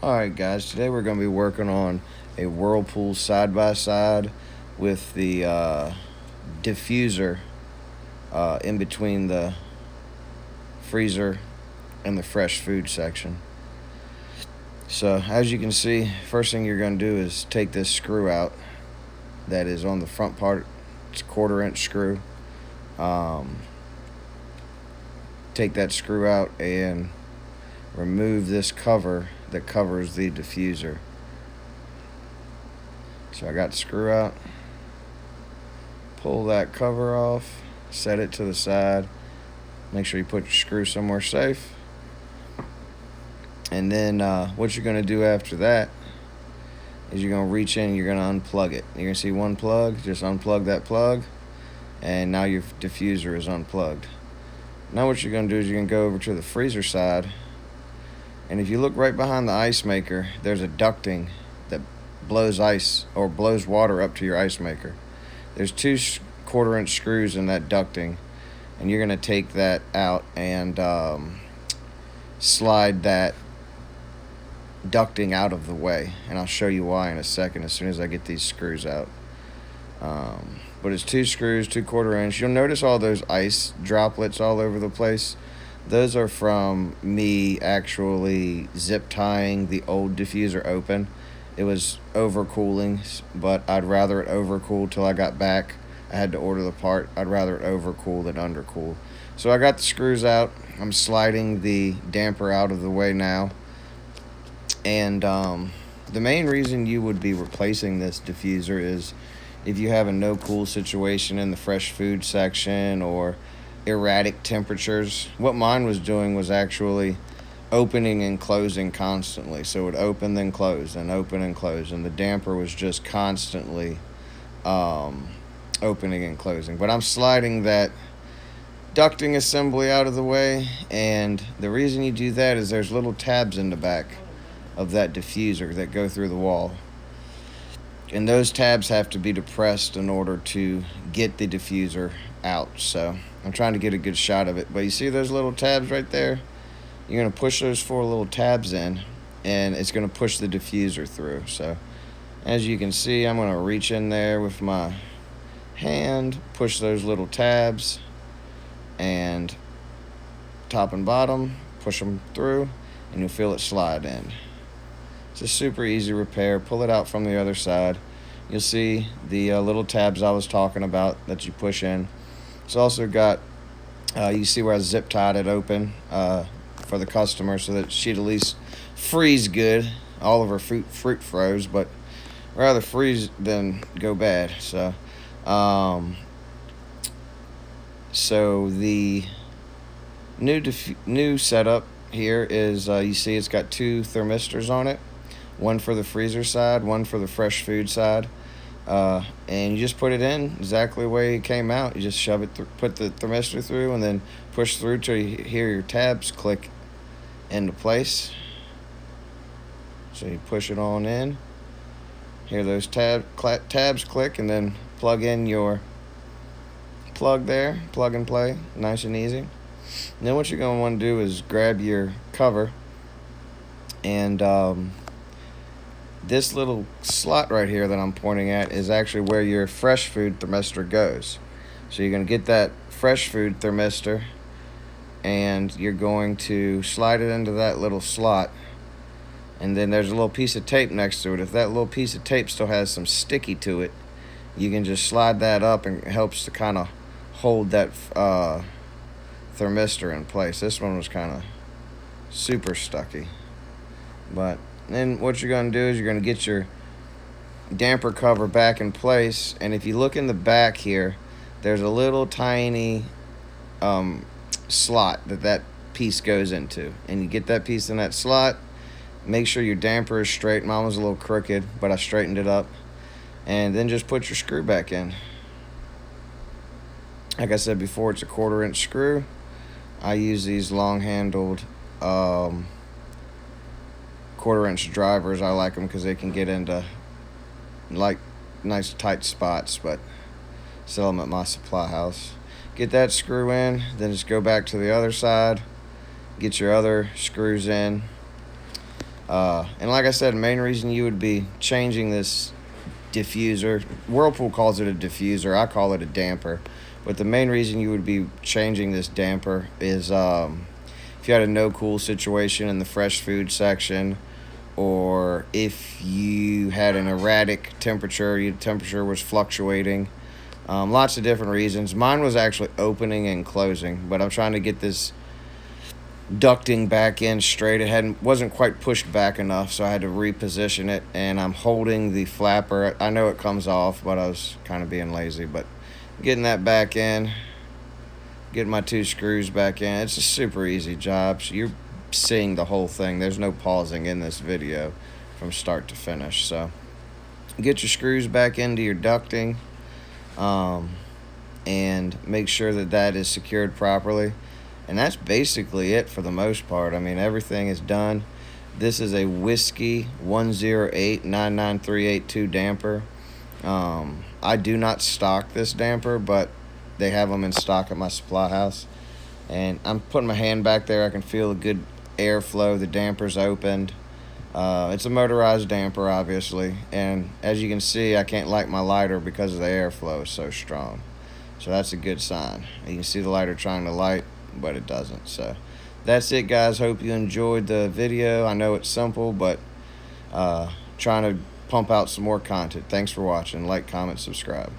Alright guys, today we're going to be working on a Whirlpool side-by-side with the diffuser in between the freezer and the fresh food section. So as you can see, first thing you're going to do is take this screw out that is on the front part. It's a 1/4 inch screw. Take that screw out and remove this cover that covers the diffuser. So I got the screw out, pull that cover off, set it to the side, make sure you put your screw somewhere safe, and then what you're going to do after that is you're going to reach in, you're going to unplug it. You're going to see one plug, just unplug that plug, and now your diffuser is unplugged. Now what you're going to do is you're going to go over to the freezer side, and if you look right behind the ice maker, there's a ducting that blows ice or blows water up to your ice maker. There's 2 1/4 inch screws in that ducting, and you're going to take that out and slide that ducting out of the way, and I'll show you why in a second as soon as I get these screws out. But it's 2 screws, 2 1/4 inch. You'll notice all those ice droplets all over the place. Those are from me actually zip tying the old diffuser open. It was overcooling, but I'd rather it overcool till I got back. I had to order the part. I'd rather it overcool than undercool. So I got the screws out. I'm sliding the damper out of the way now. And the main reason you would be replacing this diffuser is if you have a no cool situation in the fresh food section or erratic temperatures. What mine was doing was actually opening and closing constantly. So it would open then close and open and close, and the damper was just constantly opening and closing. But I'm sliding that ducting assembly out of the way, and the reason you do that is there's little tabs in the back of that diffuser that go through the wall, and those tabs have to be depressed in order to get the diffuser out. So I'm trying to get a good shot of it, but you see those little tabs right there? You're going to push those 4 little tabs in, and it's going to push the diffuser through. So as you can see, I'm going to reach in there with my hand, push those little tabs, and top and bottom, push them through, and you'll feel it slide in. It's a super easy repair. Pull it out from the other side. You'll see the little tabs I was talking about that you push in. It's also got, you see where I zip tied it open for the customer so that she'd at least freeze good. All of her fruit froze, but rather freeze than go bad. So the new setup here is you see it's got 2 thermistors on it. One for the freezer side, one for the fresh food side. And you just put it in exactly the way it came out. You just shove it, put the thermistor through, and then push through till you hear your tabs click into place. So you push it on in, hear those tabs click, and then plug in your plug there, plug and play, nice and easy. And then what you're going to want to do is grab your cover, and this little slot right here that I'm pointing at is actually where your fresh food thermistor goes. So you're going to get that fresh food thermistor, and you're going to slide it into that little slot, and then there's a little piece of tape next to it. If that little piece of tape still has some sticky to it, you can just slide that up, and it helps to kind of hold that thermistor in place. This one was kind of super stucky, but then what you're going to do is you're going to get your damper cover back in place, and if you look in the back here, there's a little tiny slot that piece goes into, and you get that piece in that slot. Make sure your damper is straight. Mine was a little crooked, but I straightened it up, and then just put your screw back in. Like I said before, it's a 1/4 inch screw. I use these long handled 1/4 inch drivers. I like them because they can get into like nice tight spots, but sell them at my supply house. Get that screw in, then just go back to the other side, get your other screws in. And like I said, the main reason you would be changing this diffuser, Whirlpool calls it a diffuser, I call it a damper, but the main reason you would be changing this damper is if you had a no cool situation in the fresh food section, or if you had an erratic temperature, your temperature was fluctuating. Lots of different reasons. Mine was actually opening and closing, but I'm trying to get this ducting back in straight. It wasn't quite pushed back enough, so I had to reposition it, and I'm holding the flapper. I know it comes off, but I was kind of being lazy. But getting that back in, getting my 2 screws back in, it's a super easy job. So you're seeing the whole thing. There's no pausing in this video from start to finish. So get your screws back into your ducting, and make sure that that is secured properly. And that's basically it for the most part. I mean, everything is done. This is a Whiskey w10899382 damper. I do not stock this damper, but they have them in stock at my supply house. And I'm putting my hand back there. I can feel a good airflow. The damper's opened. It's a motorized damper, obviously. And as you can see, I can't light my lighter because the airflow is so strong. So that's a good sign. You can see the lighter trying to light, but it doesn't. So that's it, guys. Hope you enjoyed the video. I know it's simple, but trying to pump out some more content. Thanks for watching. Like, comment, subscribe.